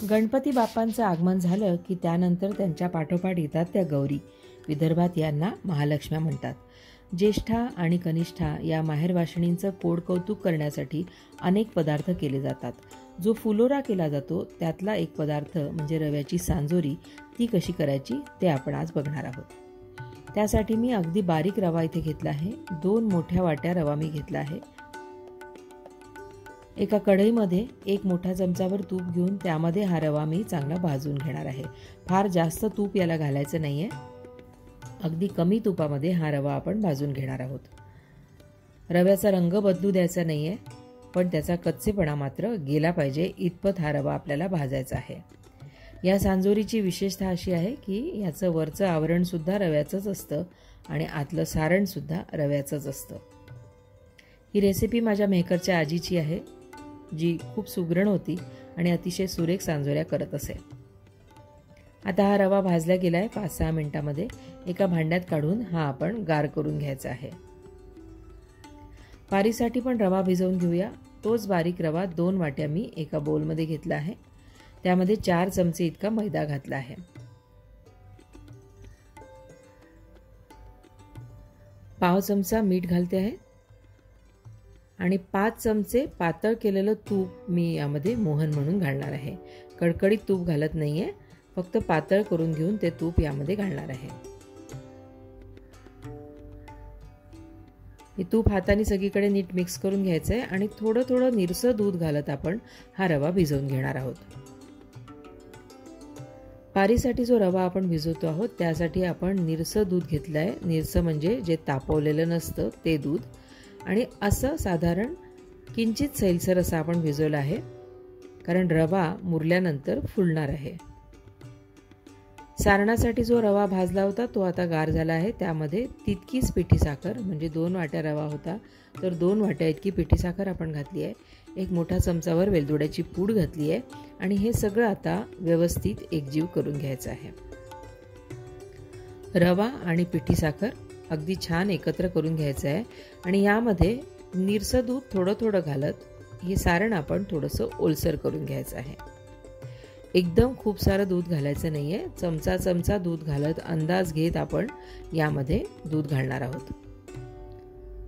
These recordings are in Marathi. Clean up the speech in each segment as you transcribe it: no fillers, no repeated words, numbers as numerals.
गणपती बाप्पांचं आगमन झालं की त्यानंतर त्यांच्या पाठोपाठ येतात त्या गौरी. विदर्भात यांना महालक्ष्म्या म्हणतात. ज्येष्ठा आणि कनिष्ठा या माहेरवाशिणींचं पोटकौतुक करण्यासाठी अनेक पदार्थ केले जातात. जो फुलोरा केला जातो त्यातला एक पदार्थ म्हणजे रव्याची सांजोरी. ती कशी करायची ते आपण आज बघणार आहोत. त्यासाठी मी अगदी बारीक रवा इथे घेतला आहे. 2 मोठ्या वाट्या रवा मी घेतला आहे. एका कढईमध्ये 1 मोठा चमचाभर तूप घेऊन त्यामध्ये हा रवा मी चांगला भाजून घेणार आहे. फार जास्त तूप याला घालायचं नाहीये. अगदी कमी तुपामध्ये हा रवा आपण भाजून घेणार आहोत. रव्याचा रंग बदलू द्यायचा नाहीये, पण त्याचा कच्चेपणा मात्र गेला पाहिजे इतपत हा रवा आपल्याला भाजायचा आहे. या सांजोरीची विशेषता अशी आहे की याचं वरचं आवरण सुद्धा रव्याचंच असतं आणि आतलं सारण सुद्धा रव्याचंच असतं. ही रेसिपी माझ्या मेहकरच्या आजीची आहे, जी खूप सुगरण होती आणि अतिशय सुरेख सांजोऱ्या करत असे. आता हा रवा भाजला गेलाय 5-6 मिनिटांमध्ये. एका भांड्यात काढून हा आपण गार करून घ्यायचा आहे. पारीसाठी पण रवा भिजवून घेऊया. तोच बारीक रवा 2 वाट्या मी एका बोलमध्ये घेतला आहे. त्यामध्ये 4 चमचे इतका मैदा घातला आहे. पाव चमचा मीठ घालते आहे आणि 5 चमचे पातळ केलेलं तूप मी यामध्ये मोहन म्हणून घालणार आहे. कडकडीत तूप घालत नाहीये, फक्त पातळ करून घेऊन ते तूप यामध्ये घालणार आहे. हे तूप हाताने सगळीकडे नीट मिक्स करून घ्यायचं आहे आणि थोडं थोडं निरसं दूध घालत आपण हा रवा भिजवून घेणार आहोत. पारीसाठी जो रवा आपण भिजवतो आहोत त्यासाठी आपण निरसं दूध घेतलंय. निरसं म्हणजे जे तापवलेलं नसतं ते दूध. आणि असं साधारण किंचित सैलसर असं आपण भिजवलं आहे, कारण रवा मुरल्यानंतर फुलणार आहे. सारणासाठी जो रवा भाजला होता तो आता गार झाला आहे. त्यामध्ये तितकीच पिठी साखर, म्हणजे 2 वाट्या रवा होता तर 2 वाट्या इतकी पिठी साखर आपण घातली आहे. 1 मोठा चमचाभर वेलदोड्याची पूड घातली आहे आणि हे सगळं आता व्यवस्थित एकजीव करून घ्यायचं आहे. रवा आणि पिठी साखर अगदी छान एकत्र करून घ्यायचं आहे आणि यामध्ये निरसं दूध थोडं थोडं घालत हे सारण आपण थोडंसं ओलसर करून घ्यायचं आहे. एकदम खूप सारं दूध घालायचं नाहीये. चमचा दूध घालत अंदाज घेत आपण यामध्ये दूध घालणार आहोत.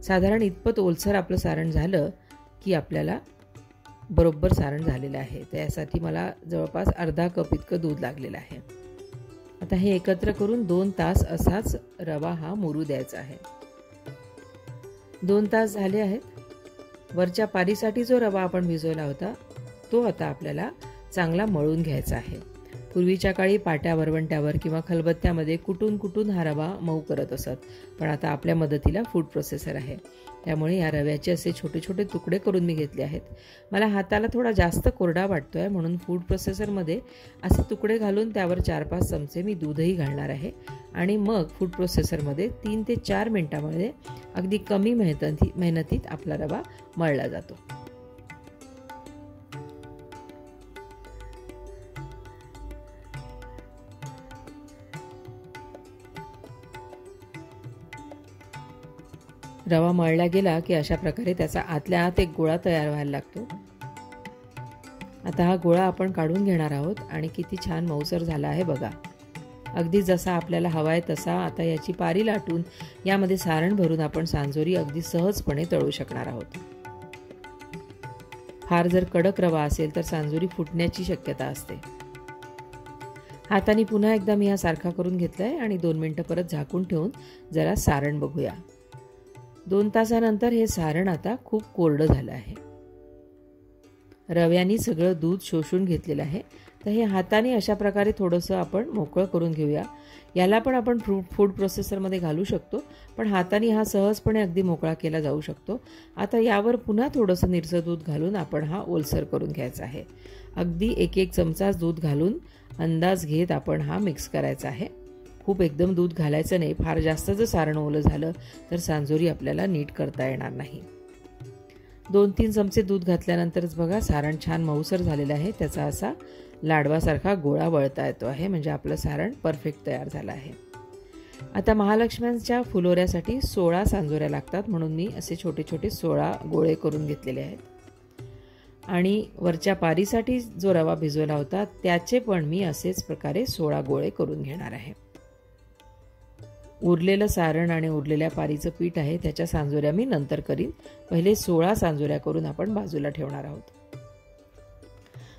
साधारण इतपत ओलसर आपलं सारण झालं की आपल्याला बरोबर सारण झालेलं आहे. त्यासाठी मला जवळपास अर्धा कप इतकं दूध लागलेलं आहे. आता हे एकत्र करून 2 तास असाच रवा हा मुरू द्यायचा आहे. 2 तास झाले आहेत. वरच्या पारीसाठी जो रवा आपण भिजवला होता तो आता आपल्याला चांगला मळून घ्यायचा आहे. पूर्वीच्या काळी पाट्या वरवंट्यावर किंवा खलबत्त्यामध्ये कुटून हा रवा मऊ करत असत, पण आता आपल्या मदतीला फूड प्रोसेसर आहे. त्यामुळे या रव्याचे असे छोटे छोटे तुकडे करून मी घेतले आहेत. मला हाताला थोडा जास्त कोरडा वाटतोय म्हणून फूड प्रोसेसरमध्ये असे तुकडे घालून त्यावर 4-5 चमचे मी दूधही घालणार आहे आणि मग फूड प्रोसेसरमध्ये 3 ते 4 मिनिटांमध्ये अगदी कमी मेहनतीत आपला रवा मळला जातो. रवा मळला गेला की अशा प्रकारे त्याचा आतल्या आत एक गोळा तयार व्हायला लागतो. आता हा गोळा आपण काढून घेणार आहोत आणि किती छान मऊसर झाला आहे बघा. अगदी जसा आपल्याला हवा आहे तसा. आता याची पारी लाटून यामध्ये सारण भरून आपण सांजोरी अगदी सहजपणे तळू शकणार आहोत. फार जर कडक रवा असेल तर सांजोरी फुटण्याची शक्यता असते. हाताने पुन्हा एकदा मी हा सारखा करून घेतलाय आणि 2 मिनिटं परत झाकून ठेवून जरा सारण बघूया. 2 तासानंतर हे सारण आता खूप कोरडं झालं आहे. रव्यानी सगळं दूध शोषून घेतलेलं आहे. तर हे हाताने अशा प्रकारे थोडंसं आपण मोकळं करून घेऊया. याला पण आपण फूड प्रोसेसरमध्ये घालू शकतो, पण हाताने हा सहजपणे अगदी मोकळा केला जाऊ शकतो. आता यावर पुन्हा थोडंसं निरसं दूध घालून आपण हा ओलसर करून घ्यायचा आहे. अगदी 1-1 चमचाच दूध घालून अंदाज घेत आपण हा मिक्स करायचा आहे. खूप एकदम दूध घालायचं नाही. फार जास्त जर सारण ओलं झालं तर सांजोरी आपल्याला नीट करता येणार नाही. 2-3 चमचे दूध घातल्यानंतरच बघा सारण छान मऊसर झालेलं आहे. त्याचा असा लाडवासारखा गोळा वळता येतो आहे, म्हणजे आपलं सारण परफेक्ट तयार झालं आहे. आता महालक्ष्म्यांच्या फुलोऱ्यासाठी 16 सांजोऱ्या लागतात म्हणून मी असे छोटे छोटे 16 गोळे करून घेतलेले आहेत. आणि वरच्या पारीसाठी जो रवा भिजवला होता त्याचे पण मी असेच प्रकारे 16 गोळे करून घेणार आहे. उरलेलं सारण आणि उरलेल्या पारीचं पीठ आहे त्याच्या सांजोऱ्या मी नंतर करीन. पहिले 16 सांजोऱ्या करून आपण बाजूला ठेवणार आहोत.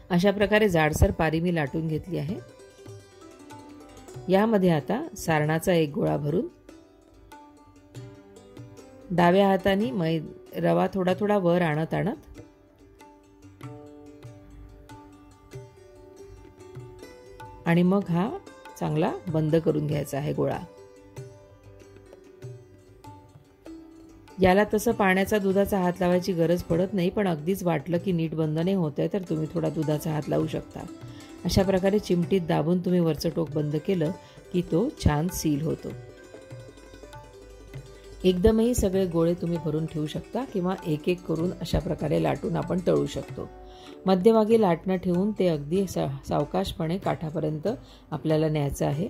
अशा प्रकारे जाडसर पारी मी लाटून घेतली आहे. यामध्ये आता सारणाचा एक गोळा भरून डाव्या हाताने रवा थोडा थोडा वर आणत आणि मग हा चांगला बंद करून घ्यायचा आहे गोळा. याला तसं पाण्याचा दुधाचा हात लावायची गरज पडत नाही, पण अगदीच वाटलं की नीट बंद नाही होतंय तर तुम्ही थोडा दुधाचा हात लावू शकता. अशा प्रकारे चिमटीत दाबून तुम्ही वरचं टोक बंद केलं की तो छान सील होतो. एकदमही सगळे गोळे तुम्ही भरून ठेवू शकता किंवा एक एक करून अशा प्रकारे लाटून आपण तळू शकतो. मध्यभागी लाटणं ठेवून ते अगदी सावकाशपणे काठापर्यंत आपल्याला न्यायचं आहे.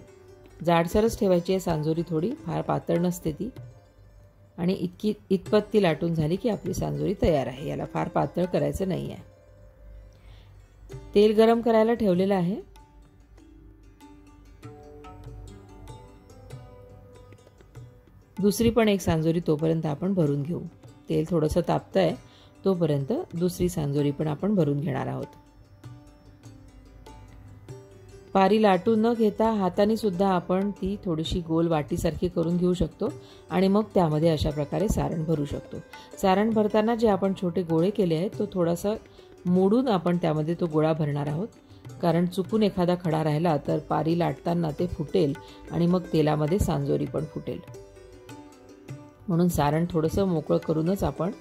जाडसरच ठेवायची आहे सांजोरी, थोडी फार पातळ नसते ती. आणि इतपत ती लाटून झाली की आपली सांजोरी तयार आहे. याला फार पातळ करायचं नाही आहे. तेल गरम करायला ठेवलेलं आहे. दुसरी पण एक सांजोरी तोपर्यंत आपण भरून घेऊ. तेल थोडंसं तापतंय तोपर्यंत दुसरी सांजोरी पण आपण भरून घेणार आहोत. पारी लाटून न घेता हाताने सुद्धा आपण ती थोडीशी गोल वाटीसारखी करून घेऊ शकतो आणि मग त्यामध्ये अशा प्रकारे सारण भरू शकतो. सारण भरताना जे आपण छोटे गोळे केले आहेत तो थोडासा मोडून आपण त्यामध्ये तो गोळा भरणार आहोत. कारण चुकून एखादा खडा राहिला तर पारी लाटताना ते फुटेल आणि मग तेलामध्ये सांजोरी पण फुटेल. म्हणून सारण थोडंसं मोकळं करूनच आपण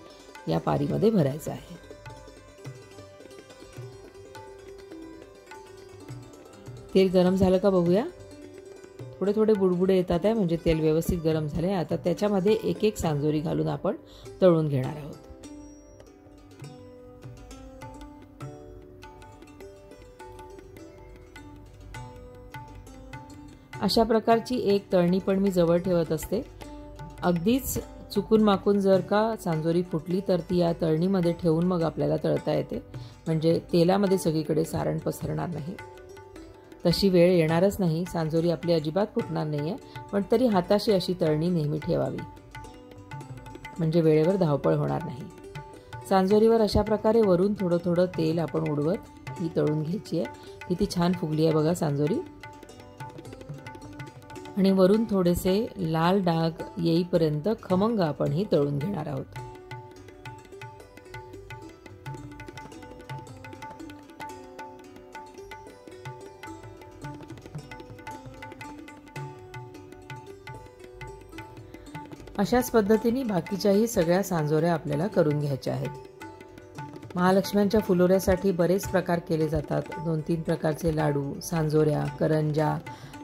या पारीमध्ये भरायचं आहे. तेल गरम झालं का बघूया. थोडे थोडे बुडबुडे येतात आहे, म्हणजे तेल व्यवस्थित गरम झाले. आता त्याच्यामध्ये एक एक सांजोरी घालून आपण तळून घेणार आहोत. अशा प्रकारची एक तळणी पण मी जवळ ठेवत असते. अगदीच चुकून माकून जर का सांजोरी फुटली तर ती या तळणीमध्ये ठेवून मग आपल्याला तळता येते, म्हणजे तेलामध्ये सगळीकडे सारण पसरणार नाही. तशी वेळ येणारच नाही, सांजोरी आपली अजिबात फुटणार नाहीये, पण तरी हाताशी अशी तळणी नेहमी ठेवावी, म्हणजे वेळेवर धावपळ होणार नाही. सांजोरीवर अशा प्रकारे वरून थोडं थोडं तेल आपण उडवत ही तळून घ्यायची आहे. किती छान फुगली आहे बघा सांजोरी. आणि वरून थोडेसे लाल डाग येईपर्यंत खमंग आपण ही तळून घेणार आहोत. अशाच पद्धतीने बाकीच्याही सगळ्या सांजोऱ्या आपल्याला करून घ्यायच्या आहेत. महालक्ष्म्यांच्या फुलोऱ्यासाठी बरेच प्रकार केले जातात. 2-3 प्रकारचे लाडू, सांजोऱ्या, करंजा,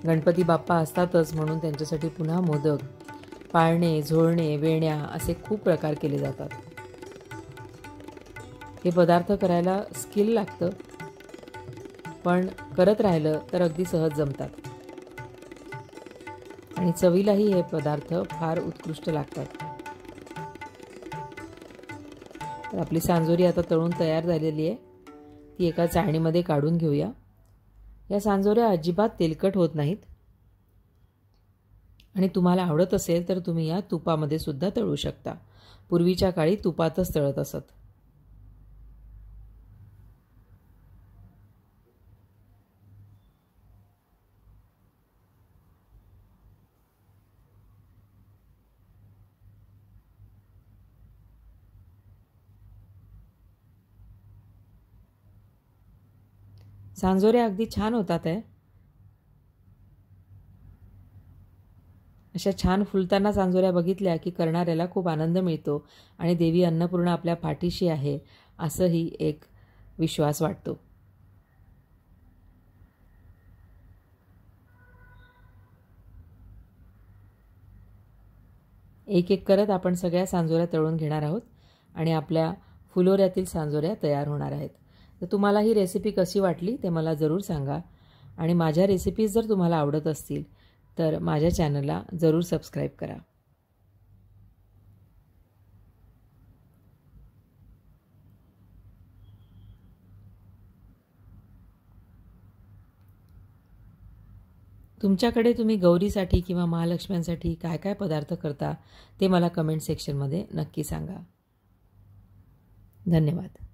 गणपती बाप्पा असतातच म्हणून त्यांच्यासाठी पुन्हा मोदक, पाळणे, झोळणे, वेण्या असे खूप प्रकार केले जातात. हे पदार्थ करायला स्किल लागतं, पण करत राहिलं तर अगदी सहज जमतात आणि चवीलाही हे पदार्थ फार उत्कृष्ट लागतात. तर आपली सांजोरी आता तळून तयार झालेली आहे. ती एका चाळणीमध्ये काढून घेऊया. या सांजोऱ्या अजिबात तेलकट होत नाहीत आणि तुम्हाला आवडत असेल तर तुम्ही या तुपामध्ये सुद्धा तळू शकता. पूर्वीच्या काळी तुपातच तळत असत. सांजोऱ्या अगदी छान होतात आहे. अशा छान फुलताना सांजोऱ्या बघितल्या की करणाऱ्याला खूप आनंद मिळतो आणि देवी अन्नपूर्णा आपल्या पाठीशी आहे असंही एक विश्वास वाटतो. एक एक करत आपण सगळ्या सांजोऱ्या तळून घेणार आहोत आणि आपल्या फुलोऱ्यातील सांजोऱ्या तयार होणार आहेत. तर तुम्हाला ही रेसिपी कशी वाटली ते मला जरूर सांगा आणि माझ्या रेसिपीज जर तुम्हाला आवडत असतील तर माझ्या चॅनलला जरूर सबस्क्राईब करा. तुमच्याकडे तुम्ही गौरीसाठी किंवा महालक्ष्म्यांसाठी काय काय पदार्थ करता ते मला कमेंट सेक्शनमध्ये नक्की सांगा. धन्यवाद.